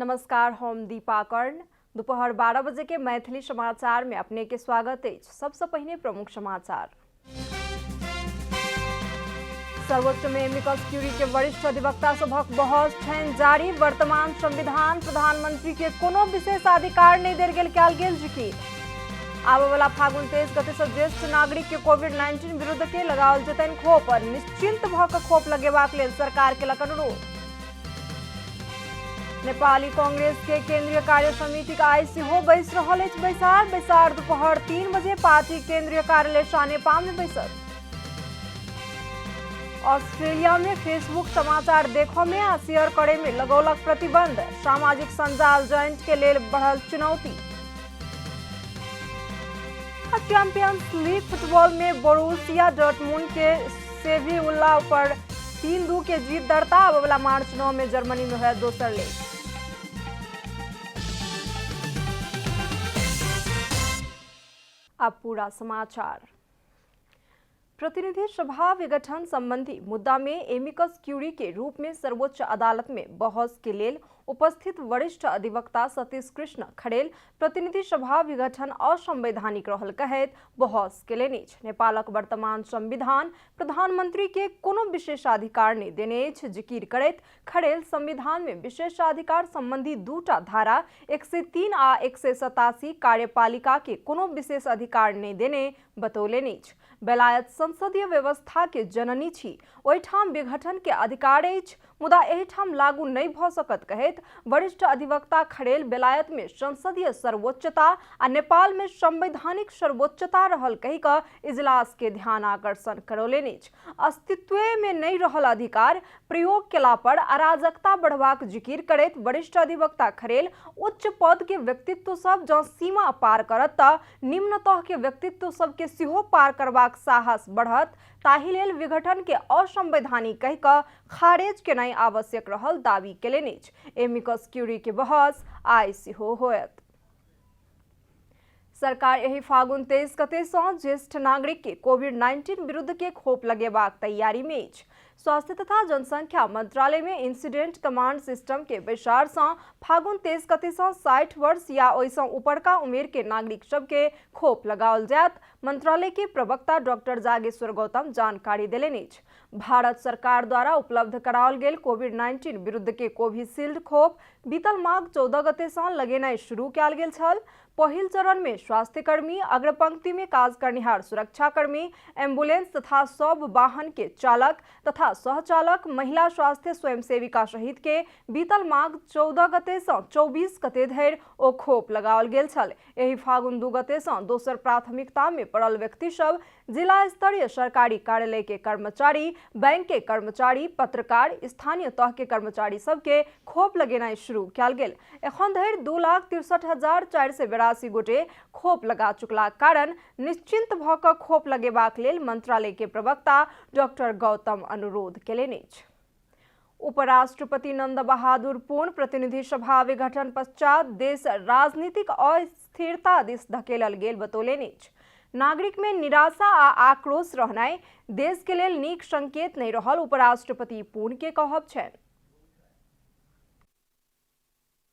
नमस्कार, हम दीपा कर्ण। दोपहर 12 बजे के मैथिली समाचार में अपने के स्वागत है। सबसे पहले प्रमुख समाचार। सर्वोच्च में एमिकस क्यूरी के वरिष्ठ अधिवक्ता सभक बहस छनि जारी। वर्तमान संविधान प्रधानमंत्री के कोनो विशेषाधिकार नहीं देल गेल कयल गेल जिकिर। आबय वाला फागुन 23 गते से ज्येष्ठ नागरिक के कोविड-19 विरुद्ध के लगाओल जतनि खोप निश्चिंत भ क खोप लगेबाक लेल सरकार के लक अनुरोध। नेपाली कांग्रेस के केंद्रीय कार्य समिति का आई सेहो बैस रहल अछि बैसार दोपहर 3 बजे पार्टी केंद्रीय कार्यालय सानेपा में बैसत। ऑस्ट्रेलिया में फेसबुक समाचार देखो में आ शेयर करे में लगौलक प्रतिबंध। सामाजिक संजाल जॉइंट के लेल बढ़ल चुनौती। चैंपियंस लीग फुटबॉल में बोरुसिया डॉर्टमुंड के सेविला पर 3-2 के जीत दर्ता। अब वाला मार्च 9 में जर्मनी में है दोसर लेग। अब पूरा समाचार। प्रतिनिधि सभा विघटन संबंधी मुद्दा में एमिकस क्यूरी के रूप में सर्वोच्च अदालत में बहस के लिए उपस्थित वरिष्ठ अधिवक्ता सतीश कृष्ण खड़ेल प्रतिनिधि सभा विघटन असंवैधानिक रहल कहैत बहस के लेने। नेपालक वर्तमान संविधान प्रधानमंत्री के कोनो विशेषाधिकार नहीं देने जिकिर करैत खड़ेल संविधान में विशेषाधिकार संबंधी 2टा धारा 103 आ 187 कार्यपालिका के कोनो विशेष अधिकार नहीं देने बतौलेनि। बेलायत संसदीय व्यवस्था के जननी छी, ओहिठाम विघटन के अधिकार अछि, मुदा एहिठाम लागू नहीं भ सकत कहैत वरिष्ठ अधिवक्ता खड़ेल बेलायत में संसदीय सर्वोच्चता आ नेपाल में संवैधानिक सर्वोच्चता रहल कहि क इजलास के ध्यान आकर्षण करौलेनि। अस्तित्व में नहीं रहल अधिकार प्रयोग केला पर अराजकता बढ़बाक जिकिर करैत वरिष्ठ अधिवक्ता खड़ेल उच्च पद के व्यक्तित्व सब जँ सीमा पार करत त निम्न तह के व्यक्तित्व सब के सेहो पार करबाक साहस बढ़त, ताहि लेल विघटन के असंवैधानिक कहि क खारेज के नहीं आवश्यक रहल दावी केलनि। एमिकस क्यूरी के बहस आई सेहो होयत। सरकार यही फागुन 23 गते से ज्येष्ठ नागरिक के कोविड-19 विरुद्ध के खोप लगेबाक तैयारी में अछि। स्वास्थ्य तथा जनसंख्या मंत्रालय में इंसिडेंट कमांड सिस्टम के बैसार से फागुन 23 गते से 60 वर्ष या ओइसे ऊपर का उमेर के नागरिक सब के खोप लगाओल जात। मंत्रालय के प्रवक्ता डॉक्टर जागेश्वर गौतम जानकारी देलनि। भारत सरकार द्वारा उपलब्ध कराओल गेल कोविड-19 विरुद्ध के कोविशील्ड खोप बीतल माघ 14 गते से लगेनाइ शुरू कयल गेल छल। पहिल चरण में स्वास्थ्यकर्मी, अग्रपंक्ति में काज करनिहार सुरक्षाकर्मी, एम्बुलेंस तथा सब वाहन के चालक तथा सहचालक, महिला स्वास्थ्य स्वयंसेविका सहित के बीतल माघ 14 गते से 24 गते धरि ओ खोप लगाओल गेल छल। एही फागुन 2 गते से दोसर प्राथमिकता में पड़ल व्यक्ति सब जिला स्तरीय सरकारी कार्यालय के कर्मचारी, बैंक के कर्मचारी, पत्रकार, स्थानीय तह के कर्मचारी सब के खोप लगेनाइ शुरू कयल गेल। एखन धरि 2,63,482 गोटे खोप लगा चुकला कारण निश्चिंत भ क खोप लगेबाक लेल मंत्रालय के प्रवक्ता डॉक्टर गौतम अनुरोध केलनि। उपराष्ट्रपति नंद बहादुर पुन प्रतिनिधि सभा विघटन पश्चात देश राजनीतिक अस्थिरता दिस धकेलल गेल बतौलेनि। नागरिक में निराशा आ आक्रोश रहनाइ देश के लेल नीक संकेत नहीं रहल उपराष्ट्रपति पुन के कहब छनि।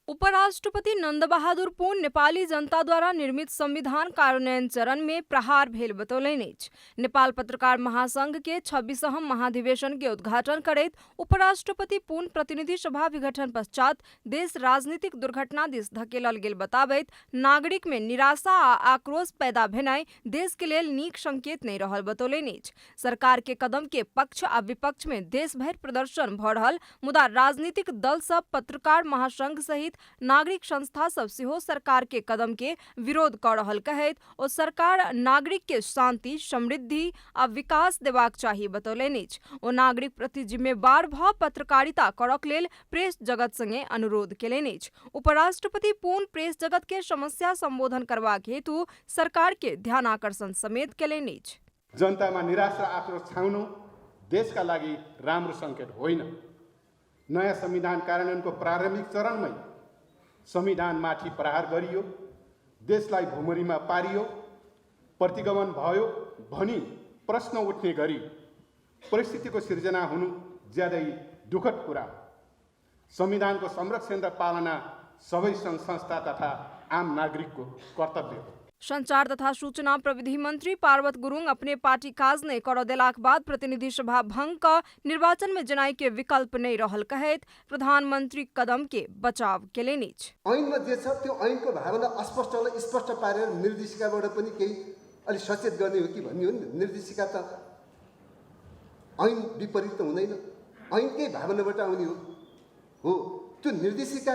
उपराष्ट्रपति नंद बहादुर पुन नेपाली जनता द्वारा निर्मित संविधान कार्यान्वयन चरण में प्रहार भेल बतौलनि। नेपाल पत्रकार महासंघ के 26वां महाधिवेशन के उद्घाटन करैत उपराष्ट्रपति पुन प्रतिनिधि सभा विघटन पश्चात देश राजनीतिक दुर्घटना दिस धकेलल गेल बताबैत नागरिक में निराशा आ आक्रोश पैदा भेनाइ देश के लेल नीक संकेत नहीं रहल बतौलनि। सरकार के कदम के पक्ष आ विपक्ष में देश भरि प्रदर्शन भ रहल, मुदा राजनीतिक दल सब, पत्रकार महासंघ सहित नागरिक संस्था सब सेहो सरकार के कदम के विरोध कर रहल कहैत ओ सरकार नागरिक के शांति, समृद्धि आ विकास देबाक चाही बतौलनि। ओ नागरिक प्रति जिम्मेवार भ पत्रकारिता करक लेल प्रेस जगत संगे अनुरोध केलनि। उपराष्ट्रपति पुन प्रेस जगत के समस्या संबोधन करबाक हेतु सरकार के ध्यान आकर्षण समेत केलनि। जनतामा निराशा आक्रोश छाउनु देशका लागि राम्रो संकेत होइन। नयाँ संविधान कार्यान्वयनको प्रारम्भिक चरणमै संविधानमाथि प्रहार गरियो, देशलाई भुमरीमा पारियो, प्रतिगमन भयो भनी प्रश्न उठ्ने गरी परिस्थितिको सिर्जना हुनु ज्यादै दुःखद कुरा। संविधानको संरक्षण र पालना सबै सङ्घ संस्था तथा आम नागरिकको कर्तव्य हो। संचार तथा सूचना प्रविधि मंत्री पार्वत गुरुङ अपने पार्टी काज ने कर देलाक बाद प्रतिनिधि सभा भंग का निर्वाचन में जनाई के विकल्प नहीं रहल कहत प्रधानमंत्री कदम के बचाव के लिए ऐनमा जे छ त्यो ऐनको भावना स्पष्ट पारेर निर्देशिकाबाट पनि केही अलि सचेत गर्ने हो कि भन्ने हो नि। निर्देशिका त ऐन विपरीत त हुँदैन, ऐनकै भावनाबाट आउने हो। त्यो निर्देशिका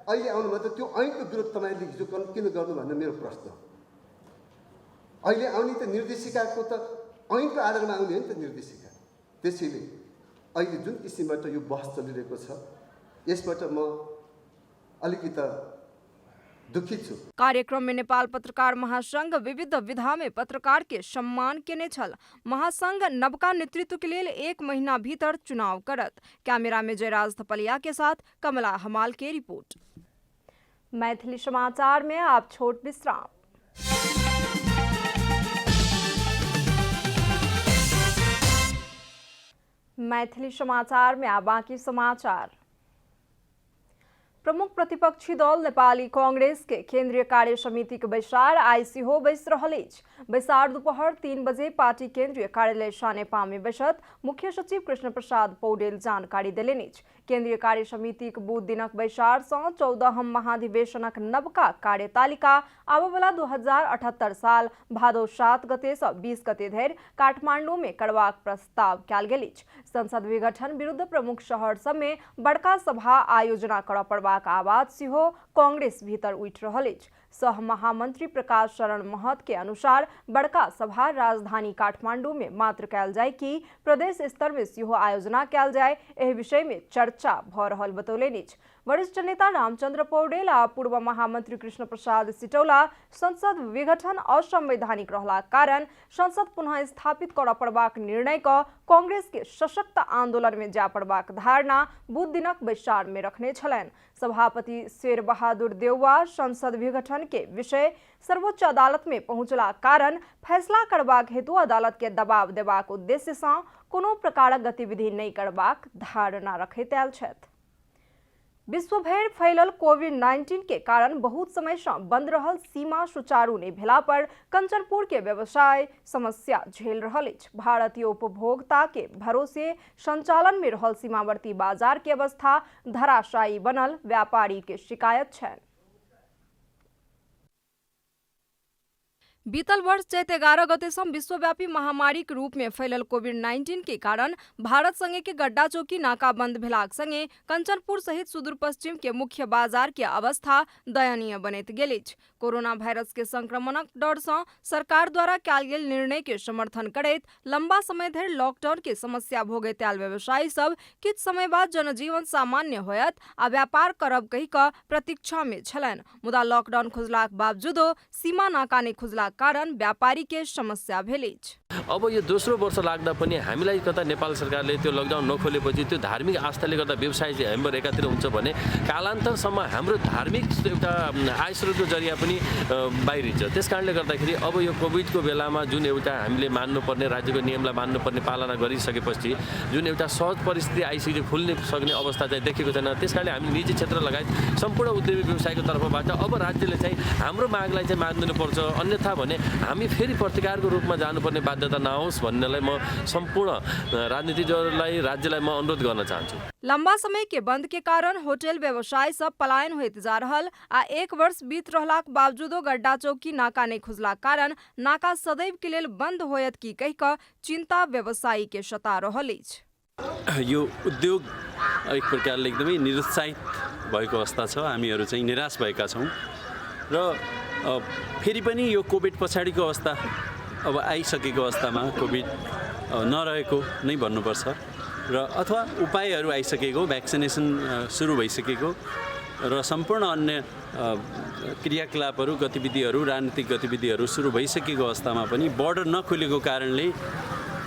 अहिले आउनु भयो त त्यो ऐनको विरोध तपाईँले हिजो किन गर्नु भन्ने मेरो प्रश्न हो। अहिले आउने त निर्देशिकाको त ऐनको आधारमा आउने हो नि त निर्देशिका। त्यसैले अहिले जुन किसिमबाट यो बहस चलिरहेको छ यसबाट म अलिकति दुखित छु। कार्यक्रम में नेपाल पत्रकार महासंघ विविध विधा में पत्रकार के सम्मान केने छल। महासंघ नवका नेतृत्व के लिए 1 महीना भीतर चुनाव करत। कैमरा में जयराज थपलिया के साथ कमला हमाल की रिपोर्ट। मैथिली समाचार में आप छोट विश्राम। मैथिली समाचार में आ बाँकी समाचार। प्रमुख प्रतिपक्षी दल नेपाली कांग्रेस के केंद्रीय कार्य समिति के बैसार आईसी हो बैस रहलेच। बैसार दोपहर 3 बजे पार्टी केंद्रीय कार्यालय सानेपा में बैसत मुख्य सचिव कृष्ण प्रसाद पौडेल जानकारी दिलेनिच। केंद्रीय कार्य समिति के बुध दिनक बैसार से 14 महाधिवेशनक नवका कार्यतालिका आबवला 2078 साल भादो 7 गते से 20 गते धरि काठमांडू में करबाक प्रस्ताव कयल गेलिच। संसद विघटन विरुद्ध प्रमुख शहर सब में बड़का सभा आयोजना करऽ पड़बाक आवाज सेहो कांग्रेस भीतर उठि रहल अछि। सह महामंत्री प्रकाश शरण महत के अनुसार बड़का सभा राजधानी काठमांडू में मात्र कयल जाय कि प्रदेश स्तर में सेहो आयोजना कयल जाय, एहि विषय में चर्चा भ रहल बतौलनि। वरिष्ठ नेता रामचंद्र पौडेल आ पूर्व महामंत्री कृष्ण प्रसाद सिटौला संसद विघटन असंवैधानिक रहला कारण संसद पुनः स्थापित करऽ पड़बाक निर्णय का कांग्रेस के सशक्त आंदोलन में जा पड़बाक धारणा बुध दिनक बैसार में रखने छलनि। सभापति शेर बहादुर देउवा संसद विघटन के विषय सर्वोच्च अदालत में पहुंचला कारण फैसला करबाक हेतु अदालत के दबाव देबाक उद्देश्य से कोनो प्रकारक गतिविधि नहीं करबाक धारणा रखैत आयल छथि। विश्व भर फैलल कोविड-19 के कारण बहुत समय से बंद रहल सीमा सुचारू नहीं भेला पर कंचनपुर के व्यवसाय समस्या झेल रहल अछि। भारतीय उपभोक्ता के भरोसे संचालन में रहल सीमावर्ती बाजार के अवस्था धराशायी बनल व्यापारी के शिकायत छनि। बीतल वर्ष चैत 11 गते से विश्वव्यापी महामारी के रूप में फैलल कोविड-19 के कारण भारत संगे के गड्डा चौकी नाका बंद भेलाक संगे कंचनपुर सहित सुदूर पश्चिम के मुख्य बाजार के अवस्था दयनीय बनैत गेल अछि। कोरोना वायरस के संक्रमणक डर से सरकार द्वारा कयल गेल निर्णय के समर्थन करैत लंबा समय धरि लॉकडाउन के समस्या भोगैत आयल व्यवसायी सब किछ समय बाद जनजीवन सामान्य होयत आ व्यापार करब कहि कऽ प्रतीक्षा में छलनि। मुदा लॉकडाउन खुजलाक बावजूदो सीमा नाका नहि खुजलाक कारण व्यापारी के समस्या भेल अछि। अब यो दोस्रो वर्ष लाग्दा पनि हामीलाई कता नेपाल सरकारले त्यो लकडाउन नखोलेपछि त्यो धार्मिक आस्थाले गर्दा व्यवसाय चाहिँ हाम्रो एकातिर हुन्छ भने कालान्तरसम्म हाम्रो धार्मिक एउटा आय स्रोतको जरिया पनि बाहिरिन्छ। त्यसकारणले गर्दाखेरि अब यो कोभिडको बेलामा जुन एउटा हामीले मान्नुपर्ने राज्यको नियमलाई मान्नुपर्ने पालना गरिसकेपछि जुन एउटा सहज परिस्थिति आइसक्यो खुल्ने सक्ने अवस्था चाहिँ देखेको छैन। त्यसकारणले हामी निजी क्षेत्र लगायत सम्पूर्ण उद्योगी व्यवसायको तर्फबाट अब राज्यले चाहिँ हाम्रो मागलाई चाहिँ मानिदिनुपर्छ, अन्यथा भने हामी फेरि प्रतिकारको रूपमा जानुपर्ने बाध्यता नहोस् भन्नेलाई म सम्पूर्ण राजनीतिज्यूलाई राज्यलाई म अनुरोध गर्न चाहन्छु। लंबा समय के बंद के कारण होटल व्यवसाय सब पलायन होइत जा रहल आ 1 वर्ष बीत रहलाक बावजूदो गड्डा चौकी नाका नहीं खुजला कारण नाका सदैव के लेल बंद होयत की कहि कऽ चिंता व्यवसायी के सता रहल अछि। यो उद्योग एक प्रकारले एकदमै निरुत्साहित भएको अवस्था छ। हामीहरू चाहिँ निराश भएका छौँ र फेरि पनि यो कोभिड पछाडिको अवस्था अब आइसकेको अवस्थामा कोभिड नरहेको नै भन्नुपर्छ र अथवा उपायहरू आइसकेको, भ्याक्सिनेसन सुरु भइसकेको र सम्पूर्ण अन्य क्रियाकलापहरू गतिविधिहरू राजनीतिक गतिविधिहरू सुरु भइसकेको अवस्थामा पनि बर्डर नखुलेको कारणले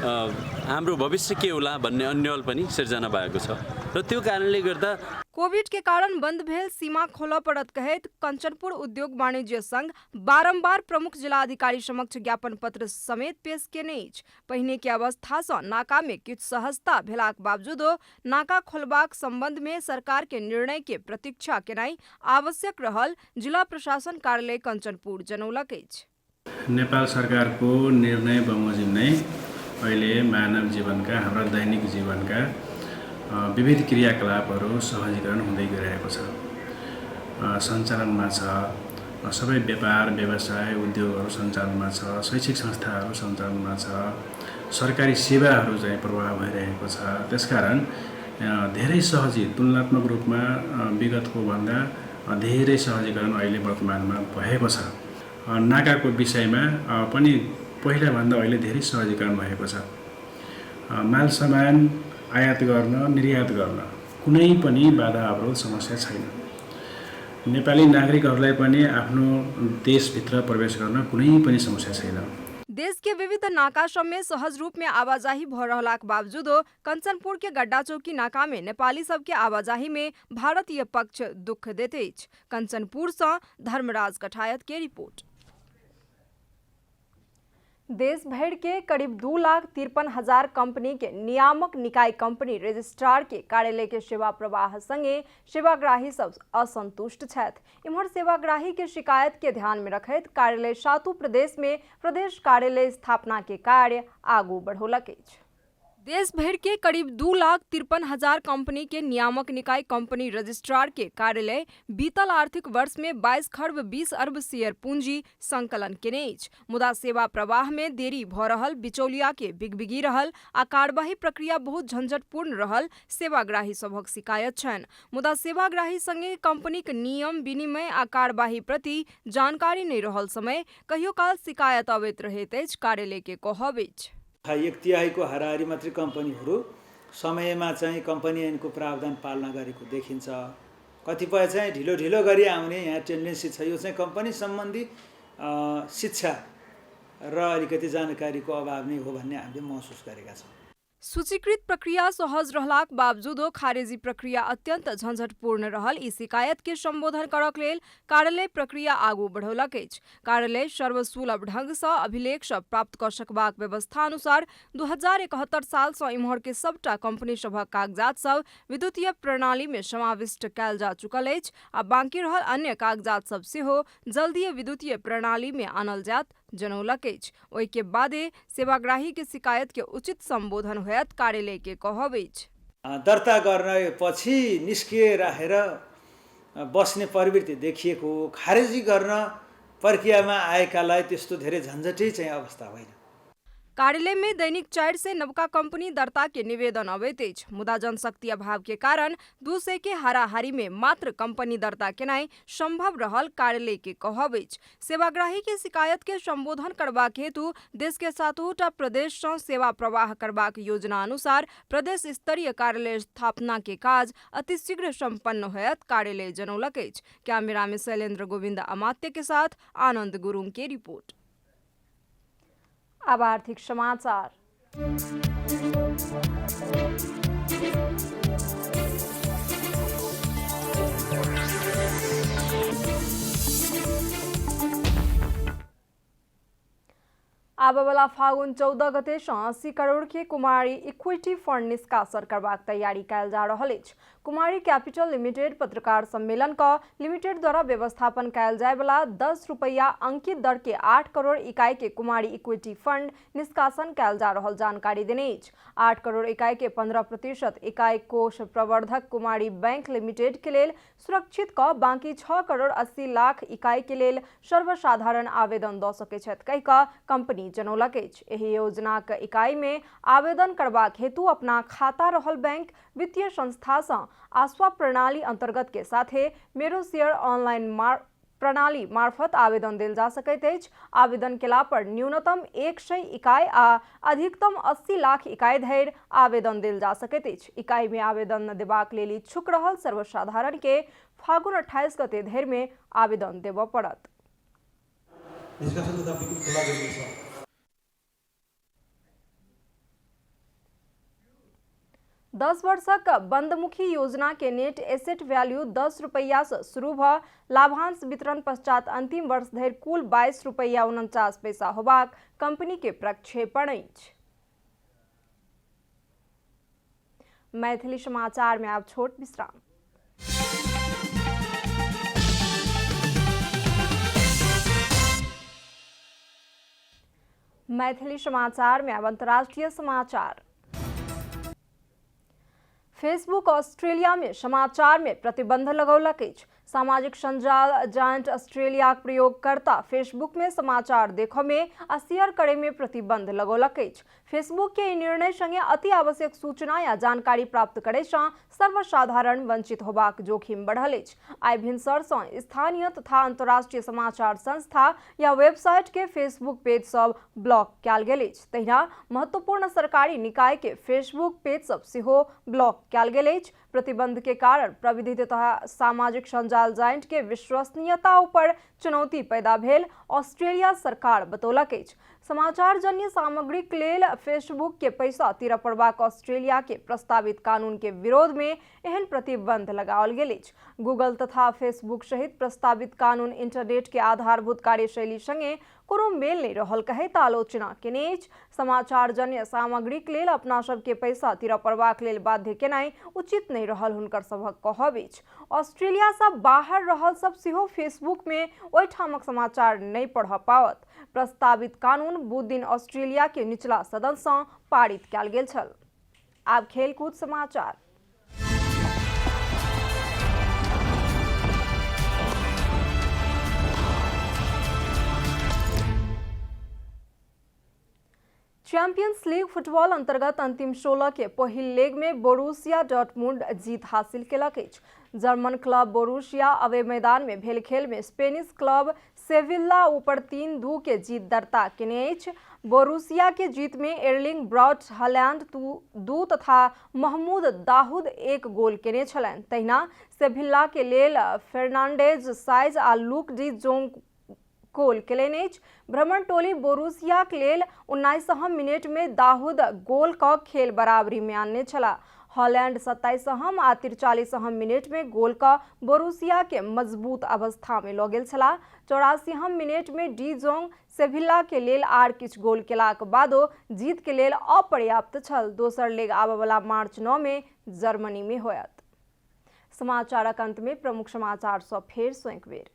हाम्रो भविष्य के होला भन्ने अन्यल पनि सिर्जना भएको छ। र त्यो कारणले गर्दा कोभिड के कारण बंद भेल सीमा खोल पड़त कहत कंचनपुर उद्योग वाणिज्य संघ बारंबार प्रमुख जिलाधिकारी समक्ष ज्ञापन पत्र समेत पेश केने अछि। पहिने के अवस्था से नाका में किछु सहजता भेलाक बावजूदो नाका खोलबाक संबंध में सरकार के निर्णय के प्रतीक्षा केनाई आवश्यक रहल जिला प्रशासन कार्यालय कंचनपुर जनौलक अछि। नेपाल सरकारको निर्णय बमोजिम नै अहिले मानव जीवनका हाम्रा दैनिक जीवनका विविध क्रियाकलापहरू सहजीकरण हुँदै गइरहेको छ, सञ्चालनमा छ। सबै व्यापार व्यवसाय उद्योगहरू सञ्चालनमा छ, शैक्षिक संस्थाहरू सञ्चालनमा छ, सरकारी सेवाहरू चाहिँ प्रवाह भइरहेको छ। त्यसकारण धेरै सहजी तुलनात्मक रूपमा विगतको भन्दा धेरै सहजीकरण अहिले वर्तमानमा भएको छ। नाकाको विषयमा पनि पहिलाभन्दा अहिले धेरै सहजीकरण भएको छ। माल सामान आयात गर्न निर्यात गर्न कुनै पनि बाधा अवरोध समस्या छैन। नेपाली नागरिकहरूलाई पनि आफ्नो देशभित्र प्रवेश गर्न कुनै पनि समस्या छैन। देश के विविध नाका सब में सहज रूप में आवाजाही भ रहलाक बावजूदो कंचनपुर के गड्डा चौकी नाका में नेपाली सब के आवाजाही में भारतीय पक्ष दुख देते अछि। कंचनपुर से धर्मराज कठायत के रिपोर्ट। देश भर के करीब 2,53,000 कंपनी के नियामक निकाय कंपनी रजिस्ट्रार के कार्यालय के सेवा प्रवाह संगे सेवाग्राही सब असंतुष्ट छथि। इम्हर सेवाग्राही के शिकायत के ध्यान में रखैत कार्यालय 7 प्रदेश में प्रदेश कार्यालय स्थापना के कार्य आगू बढ़ौलक अछि। देश भर के करीब 2,53,000 कंपनी के नियामक निकाय कंपनी रजिस्ट्रार के कार्यालय बीतल आर्थिक वर्ष में 22 खर्ब 20 अरब शेयर पूंजी संकलन केने अछि। मुदा सेवा प्रवाह में देरी भ रहल, बिचौलिया के बिगबिगी रहल आ कार्यवाही प्रक्रिया बहुत झंझटपूर्ण रहल सेवाग्राही सभक शिकायत छनि। मुदा सेवाग्राही संगे कंपनीक नियम विनिमय आ कार्यवाही प्रति जानकारी नहीं रहल समय कहियो काल शिकायत अबैत रहैत अछि। कार्यालय के कहब अछि 1/3 को हाराहारी मात्रै कम्पनीहरू समयमा चाहिँ कम्पनी ऐनको प्रावधान पालना गरेको देखिन्छ। कतिपय चाहिँ ढिलो ढिलो गरी आउने यहाँ टेन्डेन्सी छ। यो चाहिँ कम्पनी सम्बन्धी शिक्षा र अलिकति जानकारीको अभाव नै हो भन्ने हामीले महसुस गरेका छौँ। सूचीकृत प्रक्रिया सहज रहलाक बावजूदो खारेजी प्रक्रिया अत्यंत झंझटपूर्ण रहल ई शिकायत के संबोधन करक लेल कार्यालय प्रक्रिया आगू बढ़ौलक अछि। कार्यालय सर्वसुलभ ढंग से अभिलेख सब प्राप्त कर सकबाक व्यवस्था अनुसार 2071 साल से इम्हर के सबटा कंपनी सभक कागजात सब विद्युतीय प्रणाली में समाविष्ट कैल जा चुकल अछि आ बाकी रहल अन्य कागजात सब सेहो जल्दीए विद्युतीय प्रणाली में आनल जात जनौलक अछि। ओहि के बादे सेवाग्राही के शिकायत के उचित संबोधन होयत कार्यालय के कहब अछि। दर्ता गर्न पछि निष्क्रिय राखेर बस्ने प्रवृत्ति देखिएको, खारेजी गर्न प्रक्रियामा आएकालाई त्यस्तो धेरै झन्झटै चाहिँ अवस्था होइन। कार्यालय में दैनिक 4 से नवका कंपनी दर्ता के निवेदन अबैत अछि। मुदा जनशक्ति अभाव के कारण 200 के हाराहारी में मात्र कंपनी दर्ता केनाई संभव रहल कार्यालय के कहब अछि। सेवाग्राही के शिकायत के संबोधन करबाक हेतु देश के 7टा प्रदेश से सेवा प्रवाह करबाक योजना अनुसार प्रदेश स्तरीय कार्यालय स्थापना के काज अतिशीघ्र संपन्न होयत कार्यालय जनौलक अछि। कैमरा में शैलेंद्र गोविंद अमात्य के साथ आनंद गुरुंग के रिपोर्ट। अब आर्थिक समाचार। आबवला फागुन 14 गते 80 करोड़ के कुमारी इक्विटी फंड निष्कासन करबाक तैयारी कैल जा रहल अछि। कुमारी कैपिटल लिमिटेड पत्रकार सम्मेलन का लिमिटेड द्वारा व्यवस्थापन कैल जाय वाला 10 रुपया अंकित दर के 8 करोड़ इकाई के कुमारी इक्विटी फंड निष्कासन कैल जा रहल जानकारी देने अछि। 8 करोड़ इकाई के 15% इकाई कोष प्रवर्धक कुमारी बैंक लिमिटेड के लेल सुरक्षित क बाकी 6 करोड़ 80 लाख इकाई के लेल सर्वसाधारण आवेदन द सकै छथि कहि क कंपनी जनौलक अछि। एहि योजनाक इकाई में आवेदन करबाक हेतु अपना खाता रहल बैंक वित्तीय संस्था से आस्वा प्रणाली अंतर्गत के साथे मेरो शेयर ऑनलाइन प्रणाली मार्फत आवेदन देल जा सकैत अछि। आवेदन केला पर न्यूनतम 100 इकाई आ अधिकतम 80 लाख इकाई धरि आवेदन देल जा सकैत अछि। इकाई में आवेदन देबाक लेल इच्छुक रहल सर्वसाधारण के फागुन 28 गते धरि में आवेदन देबऽ पड़त। 10 वर्षक बंदमुखी योजना के नेट एसेट वैल्यू 10 रुपैया से शुरू भ लाभांश वितरण पश्चात अंतिम वर्ष धरि कुल 22 रुपैया 49 पैसा होबाक कंपनी के प्रक्षेपण अछि। मैथिली समाचार में आब छोट विश्राम। मैथिली समाचार में अब अंतर्राष्ट्रीय समाचार। फेसबुक ऑस्ट्रेलिया में समाचार में प्रतिबंध लगौलक अछि। सामाजिक संजाल जायंट ऑस्ट्रेलिया प्रयोगकर्ता फेसबुक में समाचार देखो में आ शेयर करे में प्रतिबंध लगौलक अछि। फेसबुक के निर्णय संगे अति आवश्यक सूचना या जानकारी प्राप्त करे से सर्वसाधारण वंचित होबाक जोखिम बढ़ल अछि। आइ भिनसर से स्थानीय तथा अंतर्राष्ट्रीय समाचार संस्था या वेबसाइट के फेसबुक पेज सब ब्लॉक कयल गेल अछि। तहिना महत्वपूर्ण सरकारी निकाय के फेसबुक पेज सब सेहो ब्लॉक कयल गेल अछि। प्रतिबंध के कारण प्रविधि तथा सामाजिक संजाल जायंट के विश्वसनीयता ऊपर चुनौती पैदा भेल ऑस्ट्रेलिया सरकार बतौलक अछि। समाचार जन्य सामग्री के लेल फेसबुक के पैसा तीर पड़बाक ऑस्ट्रेलिया के प्रस्तावित कानून के विरोध में एहन प्रतिबंध लगाओल गेल अछि। गूगल तथा फेसबुक सहित प्रस्तावित कानून इंटरनेट के आधारभूत कार्यशैली संगे कोनो मेल नहीं रहल कहैत आलोचना केने अछि। समाचार जन्य सामग्री के लेल अपना सब के पैसा तीर पड़बाक लेल बाध्य केनाई उचित नहीं रहल हुनकर सभक कहब अछि। ऑस्ट्रेलिया से बाहर रहल सब सेहो फेसबुक में ओहि ठामक समाचार नहीं पढ़ पावत। प्रस्तावित कानून बुध दिन ऑस्ट्रेलिया के निचला सदन से पारित कयल गेल छल। आब खेलकूद समाचार। चैंपियंस लीग फुटबॉल अंतर्गत अंतिम 16 के पहिल लेग में बोरुसिया डॉर्टमुंड जीत हासिल केलक अछि। जर्मन क्लब बोरुसिया अवे मैदान में भेल खेल में स्पेनिश क्लब सेविल्ला ऊपर 3-2 के जीत दर्ता केने अछि। बोरुसिया के जीत में एर्लिंग ब्राउट हालैंड 2 तथा महमूद दाऊद 1 गोल केने छलनि। तहिना सेविल्ला के लेल फर्नांडेज साइज आ लुक डी जोंग गोल केलनि अछि। भ्रमण टोली बोरुसिया के लेल 19 मिनट में दाऊद गोल क खेल बराबरी में आनने छला। हॉलैंड 27 आ 43 मिनट में गोल क बोरुसिया के मजबूत अवस्था में लऽ गेल छला। 84 मिनट में डी जोंग सेविल्ला के लेल आर किछु गोल केलाक बादो जीत के लेल अपर्याप्त छल। दोसर लेग आबय वाला मार्च 9 में जर्मनी में होयत। समाचारक अंत में प्रमुख समाचार सब फेर सँ एक बेर।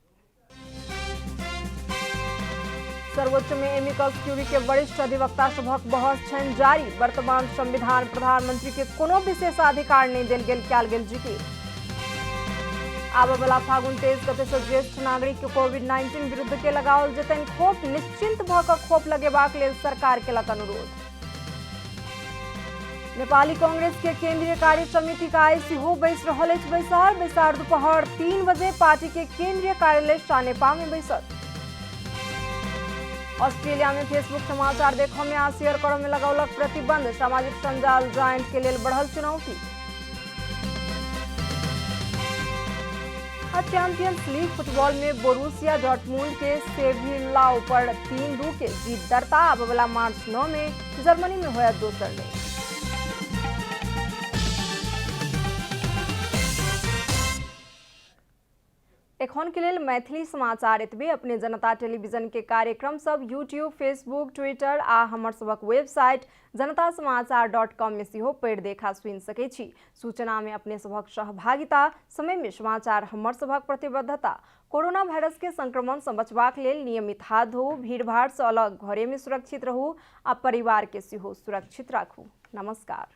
सर्वोच्च में एमिकस क्यूरी के वरिष्ठ अधिवक्ता सभक बहस छनि जारी। वर्तमान संविधान प्रधानमंत्री के कोनो विशेषाधिकार नहीं देल गेल कयल गेल जिकिर। आबय वाला फागुन 23 गते से ज्येष्ठ नागरिक के कोविड-19 विरुद्ध के लगाओल जेतनि खोप निश्चिंत भ क खोप लगेबाक लेल सरकार केलक अनुरोध। नेपाली कांग्रेस के केंद्रीय कार्य समिति का आइ सेहो बैस रहल अछि बैसार दोपहर 3 बजे पार्टी के केंद्रीय कार्यालय सानेपा में बैसत। ऑस्ट्रेलिया में फेसबुक समाचार देखो में आ शेयर करो में लगौलक प्रतिबंध। सामाजिक संजाल जायंट के लेल बढ़ल चुनौती। चैंपियंस लीग फुटबॉल में बोरुसिया डॉर्टमुंड के सेविल्ला ऊपर 3-2 के जीत दर्ता। आबय वाला मार्च 9 में जर्मनी में होयत दोसर लेग। एखन के लेल मैथिली समाचार एतबे। अपने जनता टेलीविजन के कार्यक्रम सब यूट्यूब, फेसबुक, ट्विटर आ हमर सबक वेबसाइट जनतासमाचार.com में सेहो पढ़ि देखा सुनि सकै छी। सूचना में अपने सबक सहभागिता, समय में समाचार हमर सबक प्रतिबद्धता। कोरोना वायरस के संक्रमण से बचबाक लेल नियमित हाथ धोऊ, भीड़-भाड़ से अलग घरे में सुरक्षित रहू आ परिवार के सेहो सुरक्षित राखू। नमस्कार।